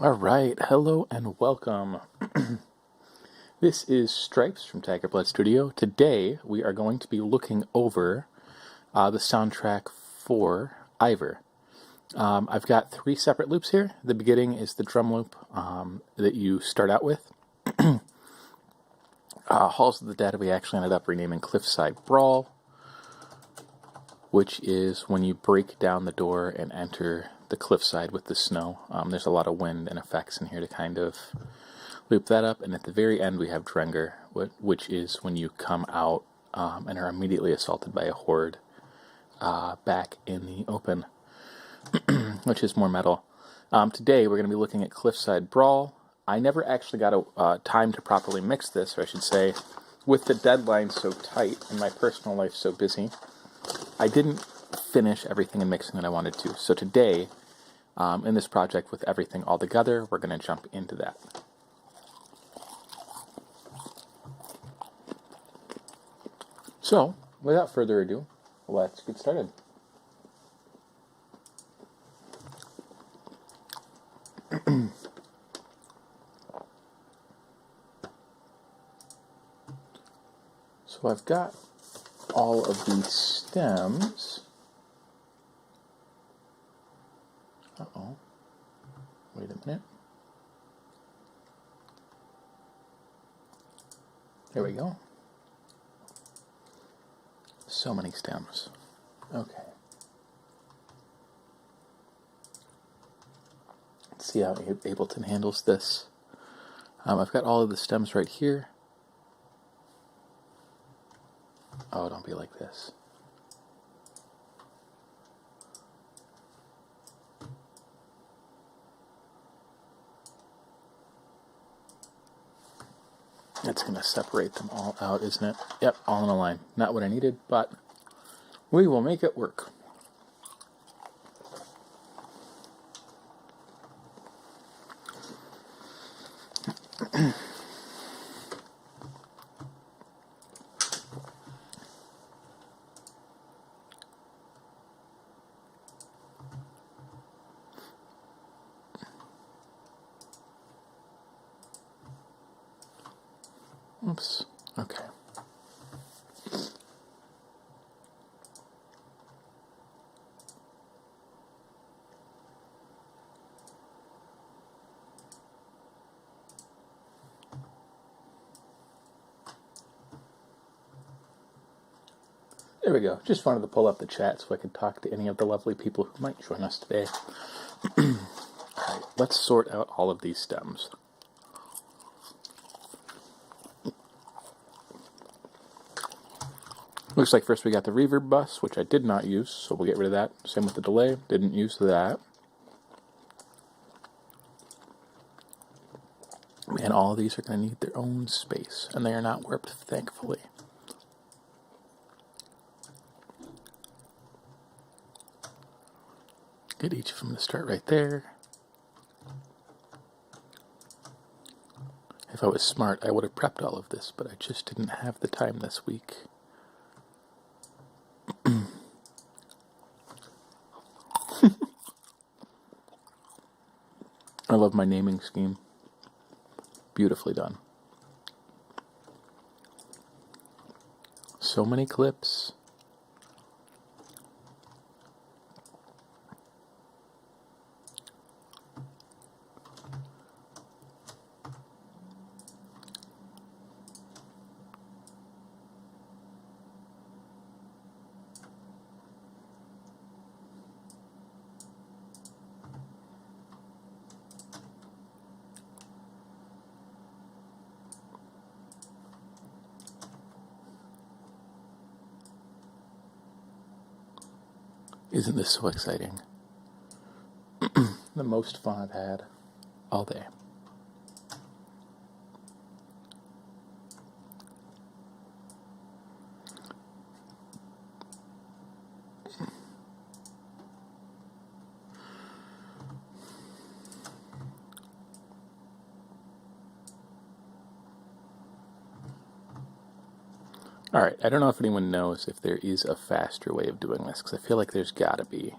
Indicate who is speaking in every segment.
Speaker 1: All right, hello and welcome. This is Stripes from Tiger Blood Studio. Today we are going to be looking over the soundtrack for IVOR. I've got three separate loops here. The beginning is the drum loop that you start out with. Halls of the Dead we actually ended up renaming Cliffside Brawl, which is when you break down the door and enter the cliffside with the snow. There's a lot of wind and effects in here to kind of loop that up. And at the very end we have Drenger, which is when you come out and are immediately assaulted by a horde back in the open, which is more metal. Today we're going to be looking at Cliffside Brawl. I never actually got a time to properly mix this, or I should say, with the deadline so tight and my personal life so busy, I didn't finish everything in mixing that I wanted to. So today, in this project with everything all together, we're going to jump into that. So, without further ado, let's get started. So I've got all of these stems. Uh-oh. Wait a minute. There we go. So many stems. Okay. Let's see how Ableton handles this. I've got all of the stems right here. Oh, don't be like this. It's going to separate them all out, isn't it? Yep, all in a line. Not what I needed, but we will make it work. Oops. Okay. There we go. Just wanted to pull up the chat so I could talk to any of the lovely people who might join us today. Alright, let's sort out all of these stems. Looks like first we got the reverb bus, which I did not use, so we'll get rid of that. Same with the delay, didn't use that. And all of these are going to need their own space, and they are not warped, thankfully. Get each of them to start right there. If I was smart, I would have prepped all of this, but I just didn't have the time this week. I love my naming scheme. Beautifully done. So many clips. Isn't this so exciting? The most fun I've had all day. Alright, I don't know if anyone knows if there is a faster way of doing this, because I feel like there's gotta be.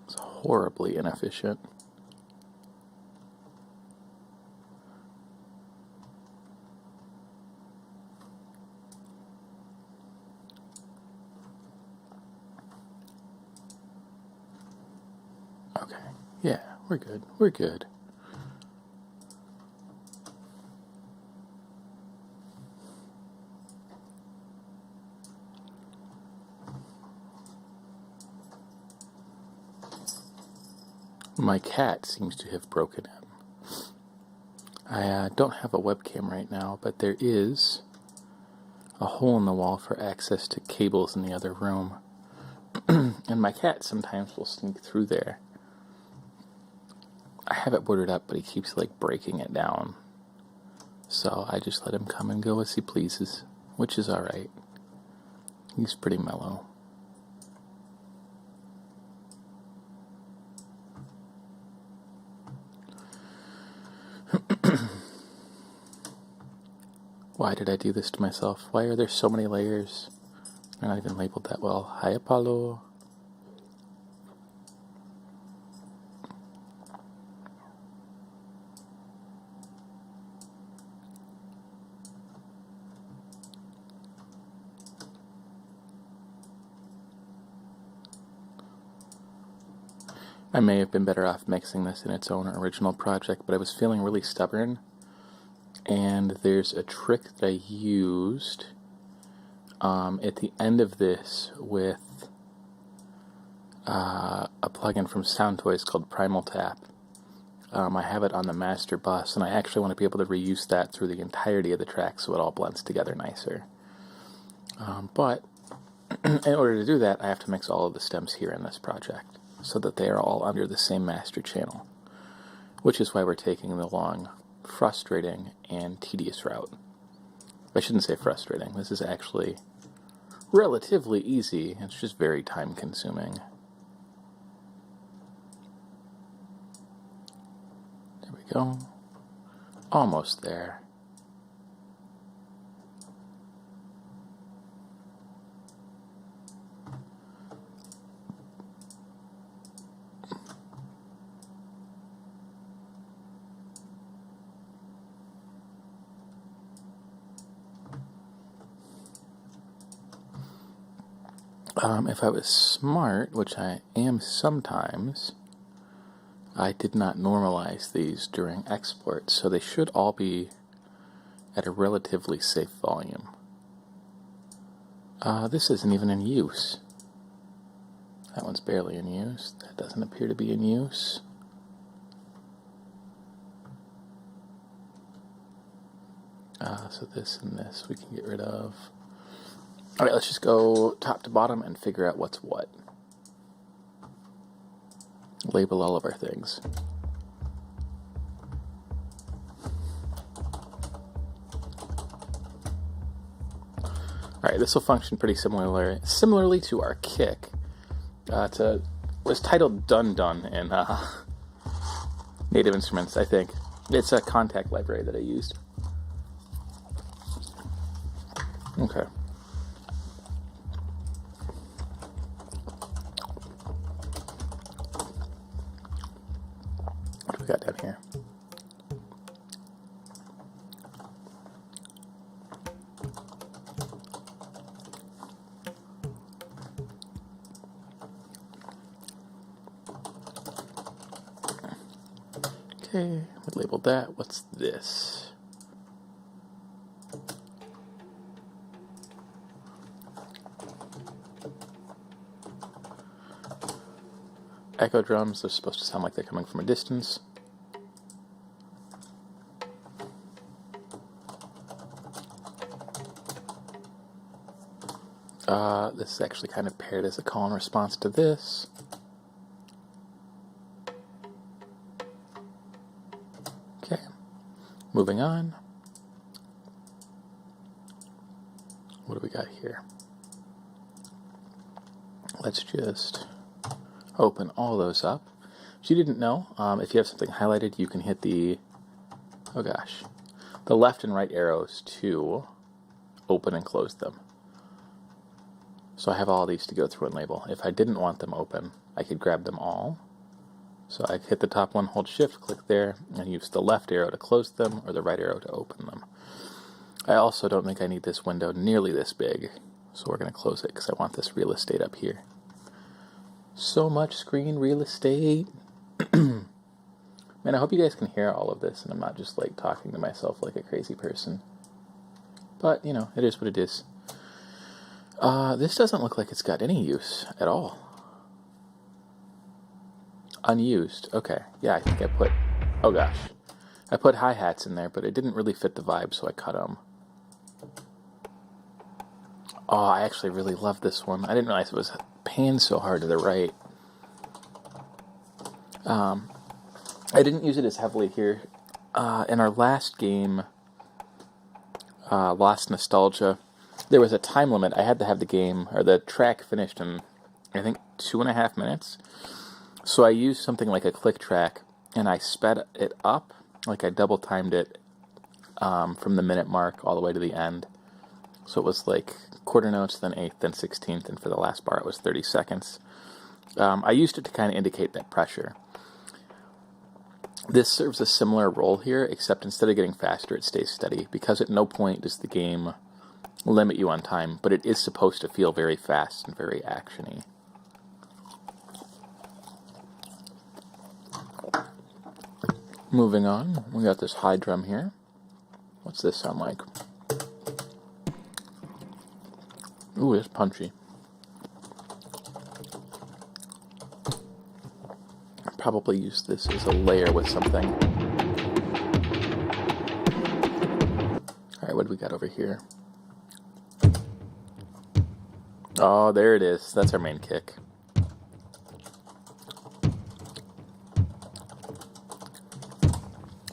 Speaker 1: It's horribly inefficient. Okay, yeah, we're good, we're good. My cat seems to have broken in. I don't have a webcam right now, but there is a hole in the wall for access to cables in the other room. And my cat sometimes will sneak through there. I have it boarded up, but he keeps like breaking it down. So I just let him come and go as he pleases, which is alright. He's pretty mellow. Why did I do this to myself? Why are there so many layers? They're not even labeled that well. Hi, Apollo. I may have been better off mixing this in its own original project, but I was feeling really stubborn. And there's a trick that I used at the end of this with a plugin from SoundToys called Primal Tap. I have it on the master bus, and I actually want to be able to reuse that through the entirety of the track so it all blends together nicer. But in order to do that, I have to mix all of the stems here in this project so that they are all under the same master channel, which is why we're taking the long, frustrating, and tedious route. I shouldn't say frustrating. This is actually relatively easy. It's just very time-consuming. There we go. Almost there. If I was smart, which I am sometimes, I did not normalize these during export, so they should all be at a relatively safe volume. This isn't even in use. That one's barely in use. That doesn't appear to be in use. So this and this we can get rid of. Alright, let's just go top to bottom and figure out what's what. Label all of our things. Alright, this will function pretty similarly to our kick. It was titled Dun Dun in Native Instruments, I think. It's a contact library that I used. Okay. What do we got down here? Okay, we labeled that. What's this? Echo drums, they're supposed to sound like they're coming from a distance. This is actually kind of paired as a call and response to this. Okay, moving on. What do we got here? Let's just open all those up. If you didn't know, if you have something highlighted, you can hit the left and right arrows to open and close them. So I have all these to go through and label. If I didn't want them open, I could grab them all. So I hit the top one, hold shift, click there, and use the left arrow to close them or the right arrow to open them. I also don't think I need this window nearly this big, so we're going to close it because I want this real estate up here. So much screen real estate. Man, I hope you guys can hear all of this and I'm not just like talking to myself like a crazy person. But, you know, it is what it is. This doesn't look like it's got any use at all. Unused. Okay. Yeah, I think I put... Oh, gosh. I put hi-hats in there, but it didn't really fit the vibe, so I cut them. Oh, I actually really love this one. I didn't realize it was panned so hard to the right. I didn't use it as heavily here. In our last game, Lost Nostalgia, there was a time limit. I had to have the game, or the track finished in, I think, 2.5 minutes. So I used something like a click track, and I sped it up, like I double timed it from the minute mark all the way to the end. So it was like quarter notes, then eighth, then 16th, and for the last bar it was 30 seconds. I used it to kind of indicate that pressure. This serves a similar role here, except instead of getting faster, it stays steady, because at no point does the game limit you on time, but it is supposed to feel very fast and very action-y. Moving on, we got this high drum here. What's this sound like? Ooh, it's punchy. Probably use this as a layer with something. Alright, what do we got over here? Oh, there it is. That's our main kick.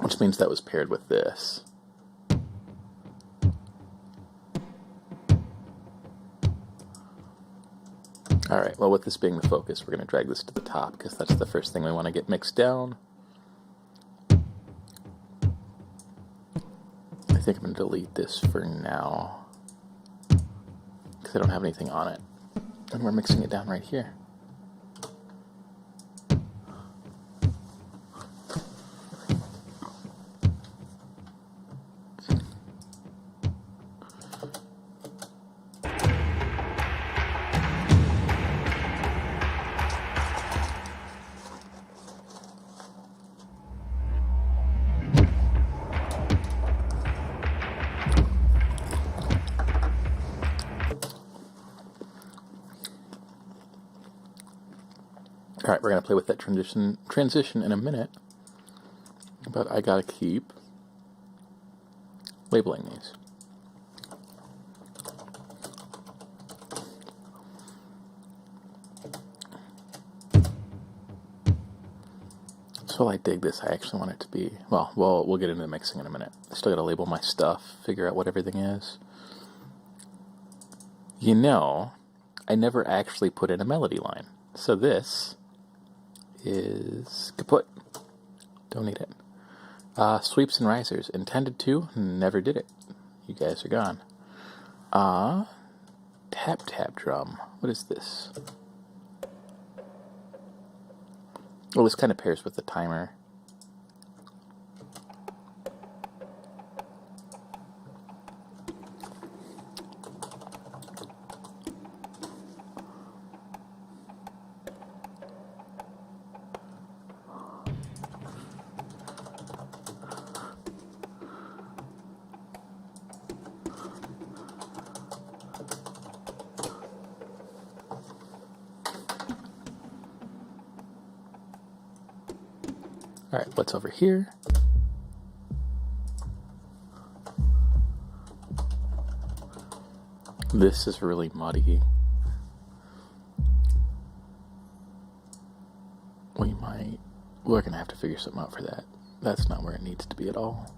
Speaker 1: Which means that was paired with this. Alright, well with this being the focus, we're going to drag this to the top, because that's the first thing we want to get mixed down. I think I'm going to delete this for now, because I don't have anything on it. And we're mixing it down right here. Alright, we're going to play with that transition in a minute, but I gotta keep labeling these. So I dig this. I actually want it to be, well, we'll get into the mixing in a minute. I still gotta label my stuff, figure out what everything is. You know, I never actually put in a melody line. So this is kaput. Don't need it. Sweeps and risers. Intended to, never did it. You guys are gone. Tap tap drum. What is this? Well, this kind of pairs with the timer. Alright, what's over here? This is really muddy. We're gonna have to figure something out for that. That's not where it needs to be at all.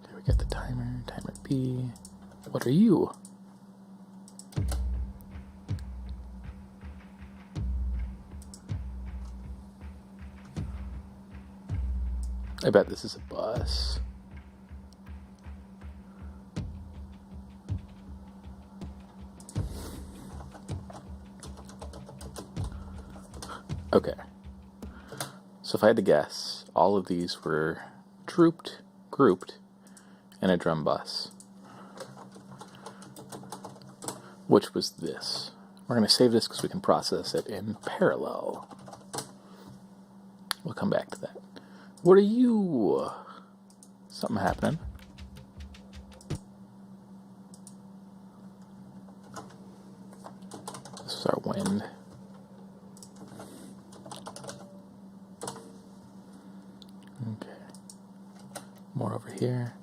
Speaker 1: Okay, we got the timer B. What are you? I bet this is a bus. Okay. So if I had to guess, all of these were grouped in a drum bus. Which was this? We're going to save this because we can process it in parallel. We'll come back to that. What are you? Something happening. This is our wind. Okay. More over here.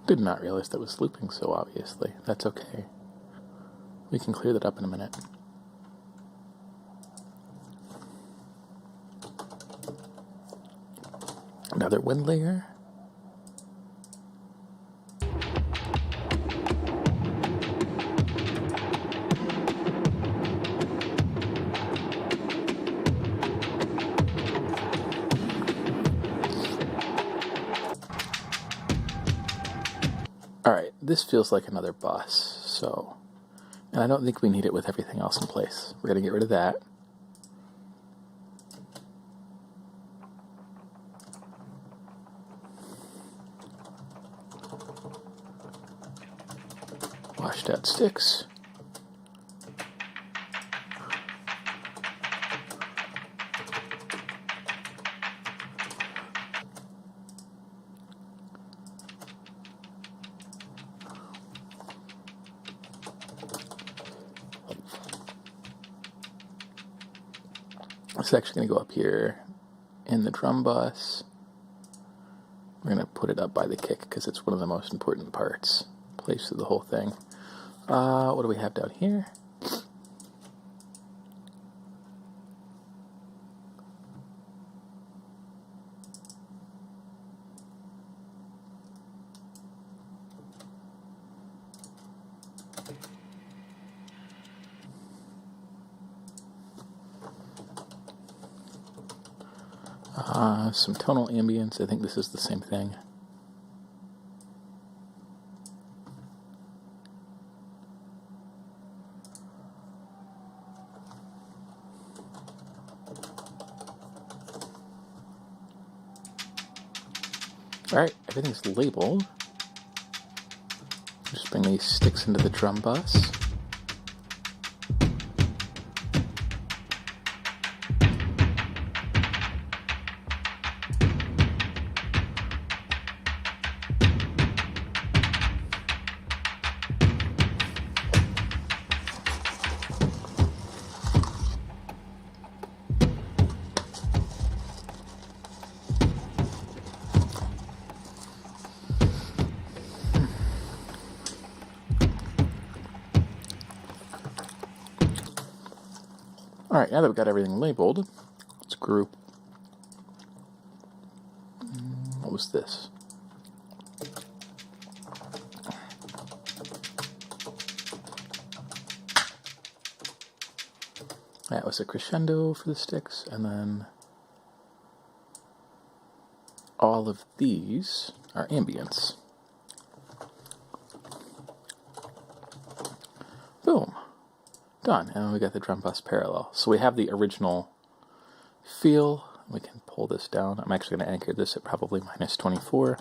Speaker 1: Did not realize that was looping so obviously. That's okay. We can clear that up in a minute. Another wind layer. Alright, this feels like another bus, so... And I don't think we need it with everything else in place. We're going to get rid of that. Washed out sticks. It's actually going to go up here in the drum bus. We're going to put it up by the kick because it's one of the most important parts. Place of the whole thing. What do we have down here? Some tonal ambience. I think this is the same thing. Alright, everything's labeled. Just bring these sticks into the drum bus. Alright, now that we've got everything labeled, let's group. What was this? That was a crescendo for the sticks, and then all of these are ambience. Boom. Done. And we got the drum bus parallel. So we have the original feel. We can pull this down. I'm actually going to anchor this at probably minus 24.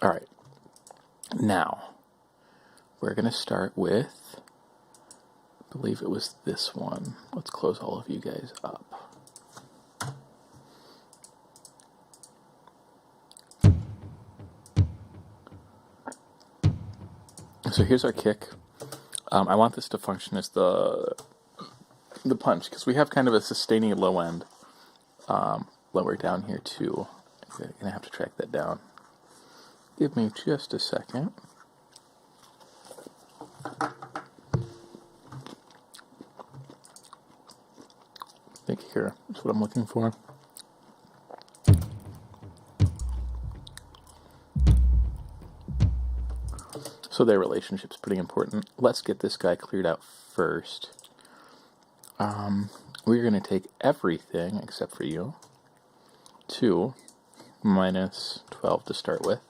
Speaker 1: Alright. Now, we're going to start with, I believe it was this one. Let's close all of you guys up. So here's our kick. I want this to function as the punch, because we have kind of a sustaining low end lower down here too. I'm going to have to track that down. Give me just a second. I think here is what I'm looking for. So their relationship's pretty important. Let's get this guy cleared out first. we're going to take everything except for you to minus 12 to start with.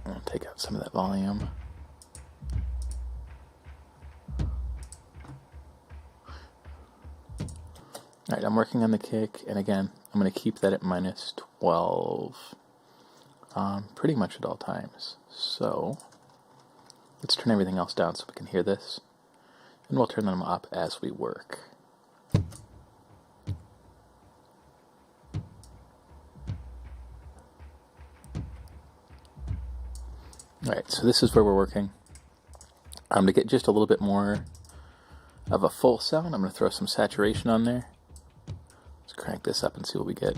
Speaker 1: I'll take out some of that volume. Alright, I'm working on the kick, and again, I'm going to keep that at minus 12 pretty much at all times. So, let's turn everything else down so we can hear this, and we'll turn them up as we work. Alright, so this is where we're working. To get just a little bit more of a full sound, I'm going to throw some saturation on there. Let's crank this up and see what we get.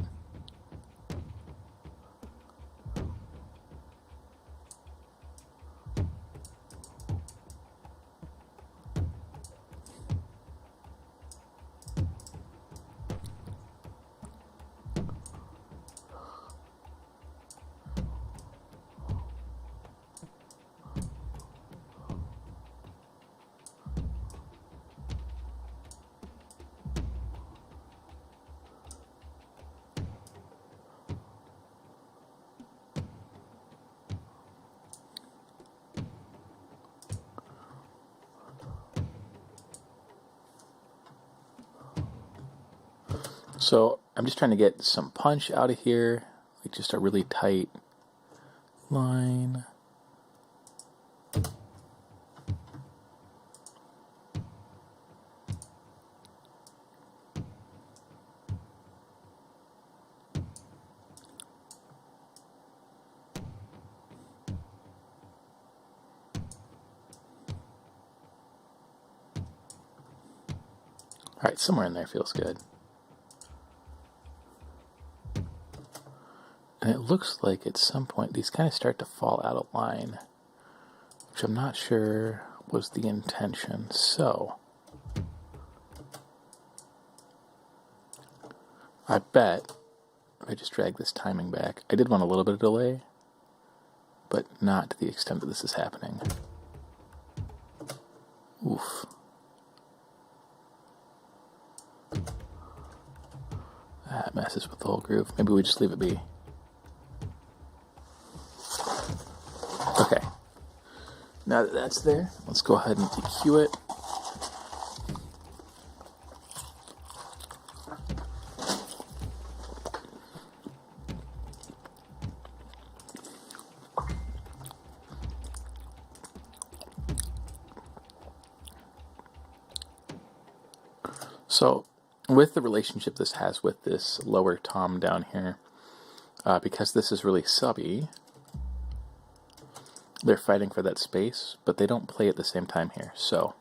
Speaker 1: So I'm just trying to get some punch out of here, like just a really tight line. Alright, somewhere in there feels good. And it looks like at some point these kind of start to fall out of line, which I'm not sure was the intention. So, I bet if I just drag this timing back, I did want a little bit of delay, but not to the extent that this is happening. Oof. That messes with the whole groove. Maybe we just leave it be. Okay, now that that's there, let's go ahead and EQ it. So, with the relationship this has with this lower tom down here, because this is really subby, they're fighting for that space, but they don't play at the same time here. So,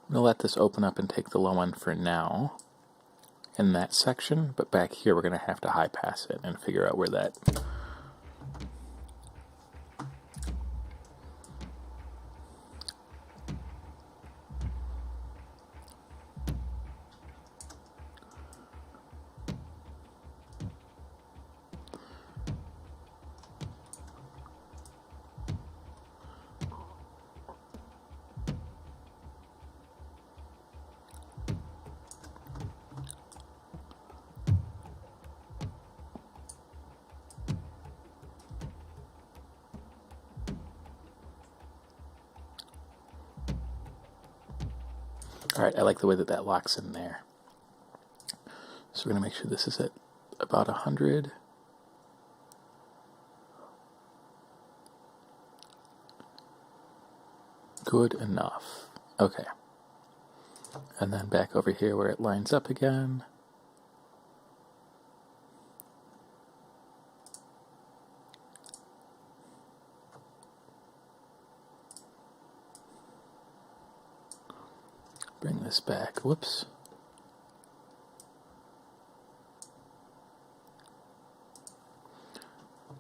Speaker 1: I'm going to let this open up and take the low end for now in that section, but back here we're going to have to high pass it and figure out where that... Alright, I like the way that that locks in there. So we're going to make sure this is at about 100. Good enough. Okay. And then back over here where it lines up again. Bring this back. Whoops.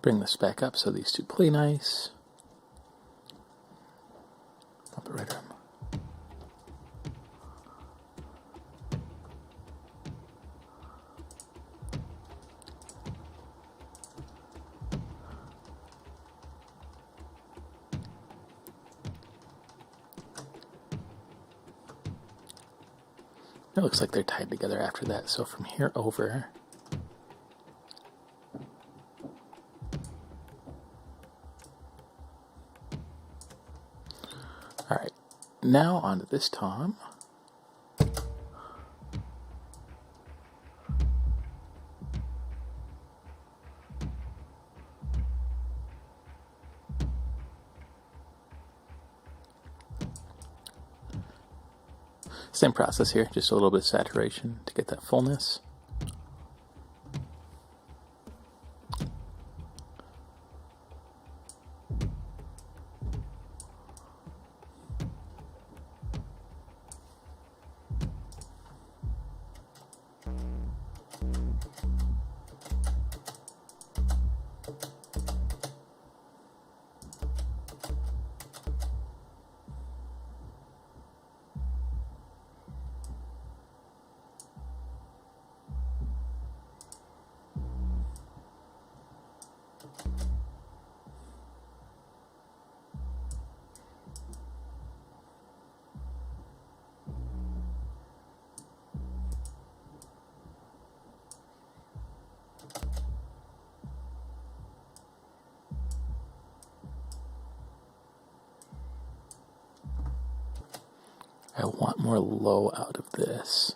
Speaker 1: Bring this back up so these two play nice. Pump it right around. It looks like they're tied together after that, so from here over, alright, now onto this tom. Same process here, just a little bit of saturation to get that fullness. I want more low out of this.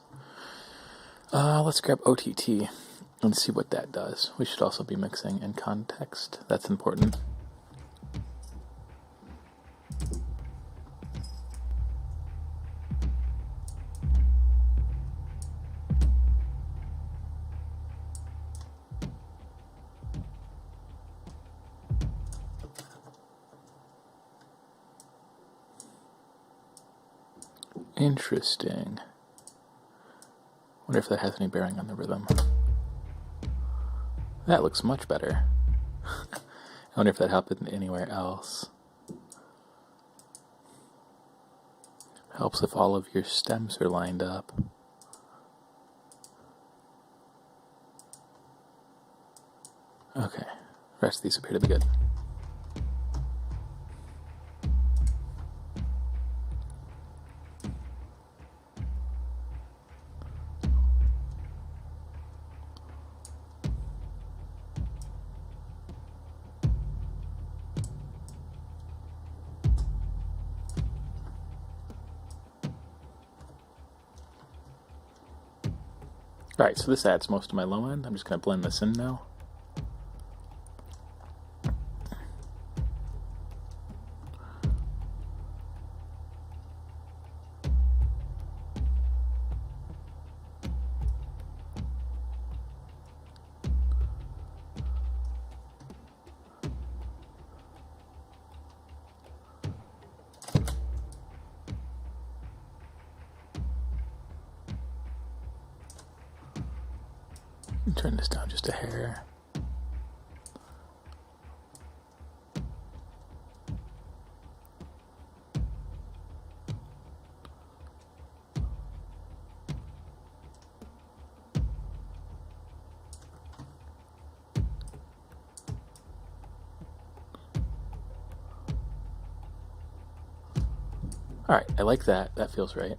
Speaker 1: Let's grab OTT and see what that does. We should also be mixing in context. That's important. Interesting. Wonder if that has any bearing on the rhythm. That looks much better. I wonder if that happened anywhere else. Helps if all of your stems are lined up. Okay, the rest of these appear to be good. Alright, so this adds most of my low end. I'm just going to blend this in now. Turn this down just a hair. All right, I like that. That feels right.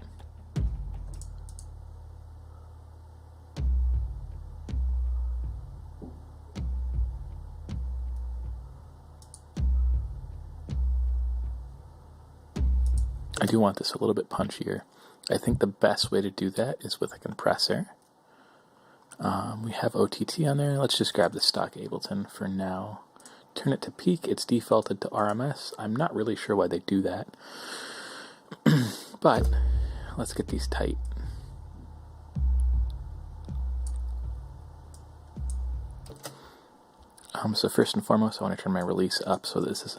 Speaker 1: I do want this a little bit punchier. I think the best way to do that is with a compressor. We have OTT on there. Let's just grab the stock Ableton for now. Turn it to peak. It's defaulted to RMS. I'm not really sure why they do that. But let's get these tight. So first and foremost, I want to turn my release up so this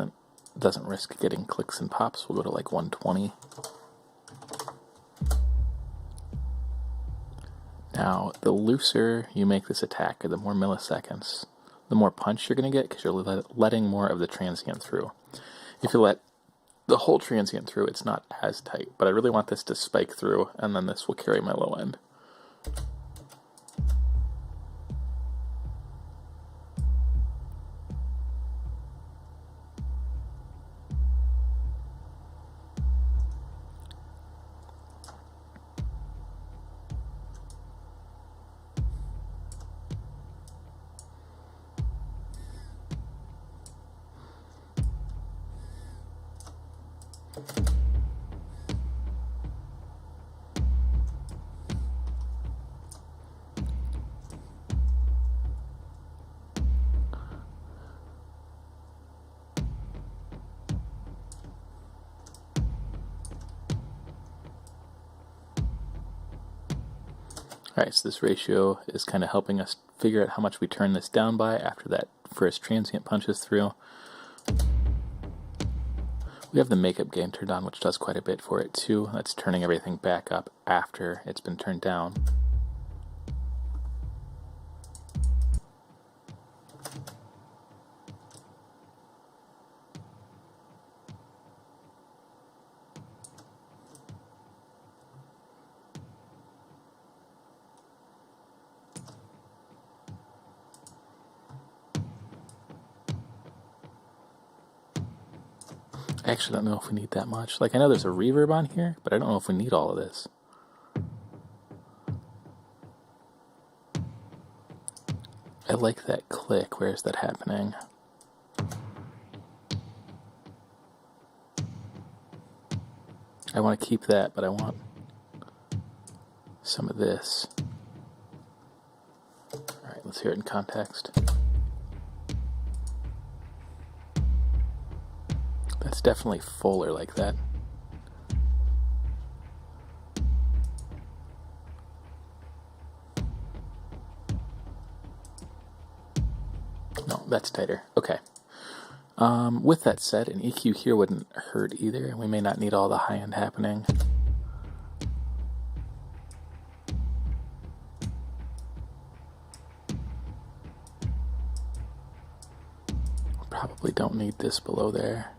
Speaker 1: doesn't risk getting clicks and pops. We'll go to like 120. Now, the looser you make this attack, or the more milliseconds, the more punch you're going to get because you're letting more of the transient through. If you let the whole transient through, it's not as tight, but I really want this to spike through, and then this will carry my low end. Alright, so this ratio is kind of helping us figure out how much we turn this down by after that first transient punches through. We have the makeup gain turned on, which does quite a bit for it too. That's turning everything back up after it's been turned down. I actually don't know if we need that much. Like, I know there's a reverb on here, but I don't know if we need all of this. I like that click. Where is that happening? I want to keep that, but I want some of this. Alright, let's hear it in context. That's definitely fuller like that. No, that's tighter. Okay. With that said, an EQ here wouldn't hurt either, and we may not need all the high end happening. Probably don't need this below there.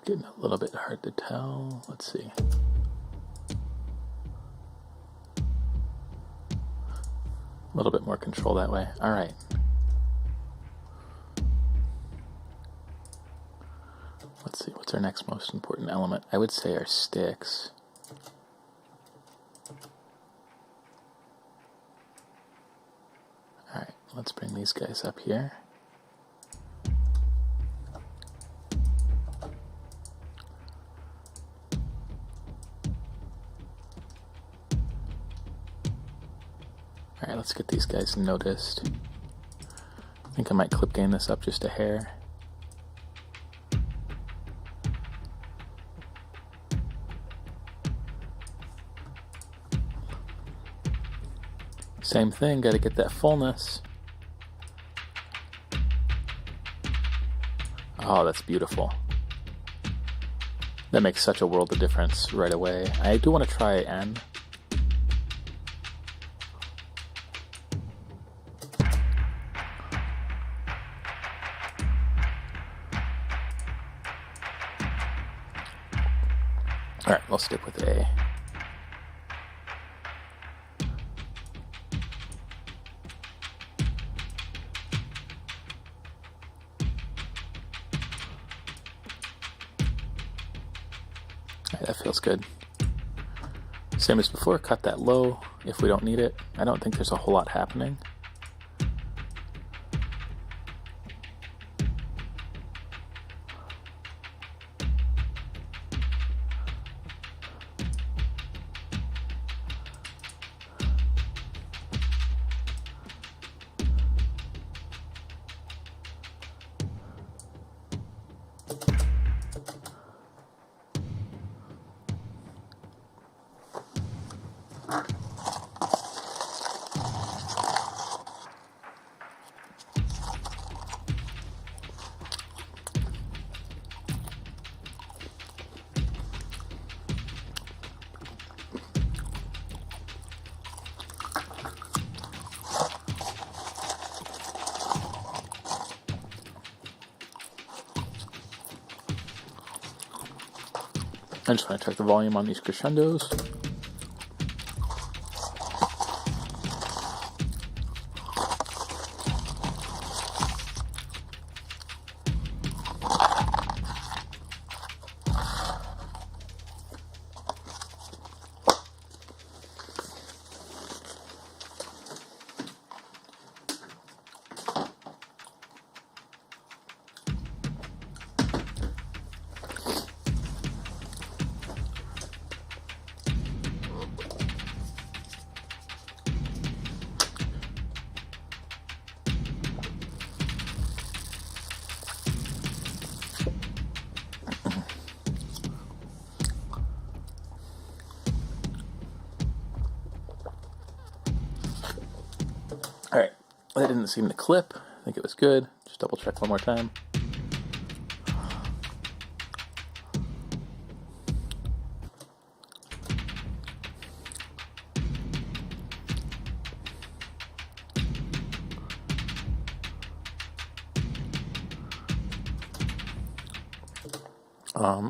Speaker 1: Getting a little bit hard to tell. Let's see. A little bit more control that way. All right. Let's see. What's our next most important element? I would say our sticks. All right. Let's bring these guys up here. Alright, let's get these guys noticed. I think I might clip gain this up just a hair. Same thing, gotta get that fullness. Oh, that's beautiful. That makes such a world of difference right away. I do want to try N. Alright, we'll stick with A. Alright, that feels good. Same as before, cut that low if we don't need it. I don't think there's a whole lot happening. I just want to check the volume on these crescendos. Alright, that didn't seem to clip. I think it was good. Just double check one more time.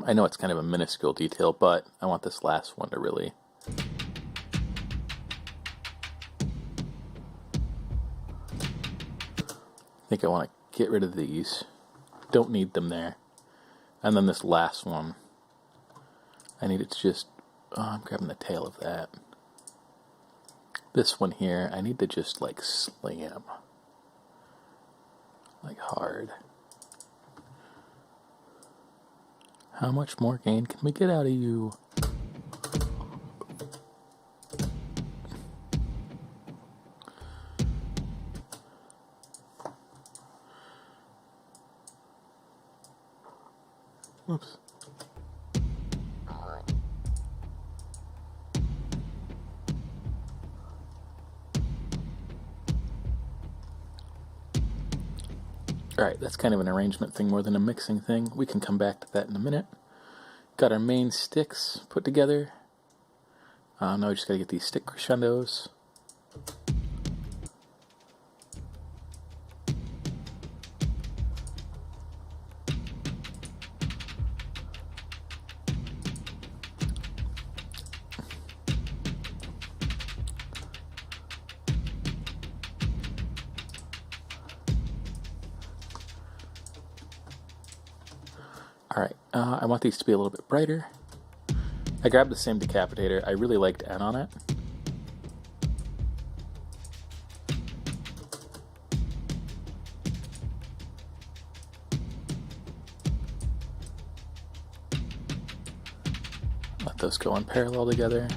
Speaker 1: I know it's kind of a minuscule detail, but I want this last one to really... I think I want to get rid of these. Don't need them there. And then this last one, I need it to just... Oh, I'm grabbing the tail of that. This one here, I need to just like slam. Like hard. How much more gain can we get out of you? Whoops. Alright, that's kind of an arrangement thing more than a mixing thing. We can come back to that in a minute. Got our main sticks put together. Now we just gotta get these stick crescendos. Alright, I want these to be a little bit brighter. I grabbed the same decapitator. I really liked N on it. Let those go in parallel together.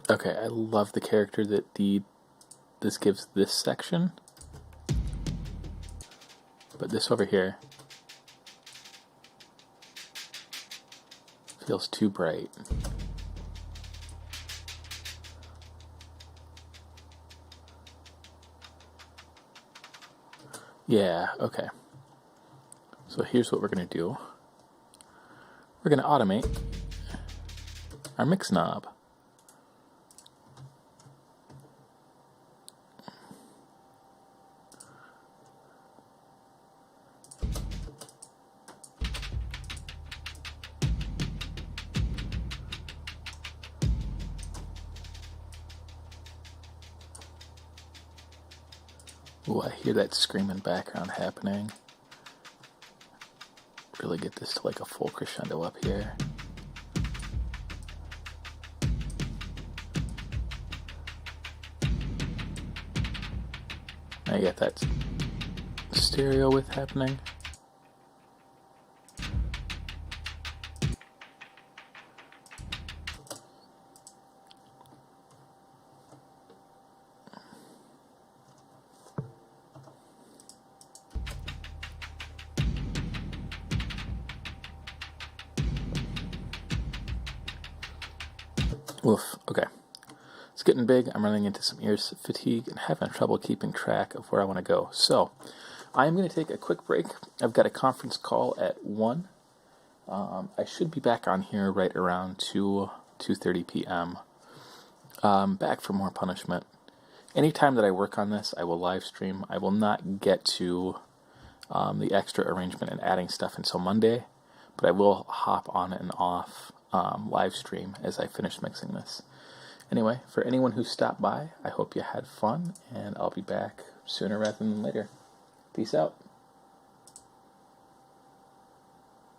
Speaker 1: Okay, I love the character that this gives this section. But this over here feels too bright. Yeah, okay. So here's what we're going to do. We're going to automate our mix knob. Ooh, I hear that screaming background happening. Really get this to like a full crescendo up here. I get that stereo width happening. Oof, okay. It's getting big. I'm running into some ear fatigue and having trouble keeping track of where I want to go. So, I'm going to take a quick break. I've got a conference call at 1. I should be back on here right around 2:30 p.m. Back for more punishment. Anytime that I work on this, I will live stream. I will not get to the extra arrangement and adding stuff until Monday, but I will hop on and off live stream as I finish mixing this. Anyway, for anyone who stopped by, I hope you had fun, and I'll be back sooner rather than later. Peace out.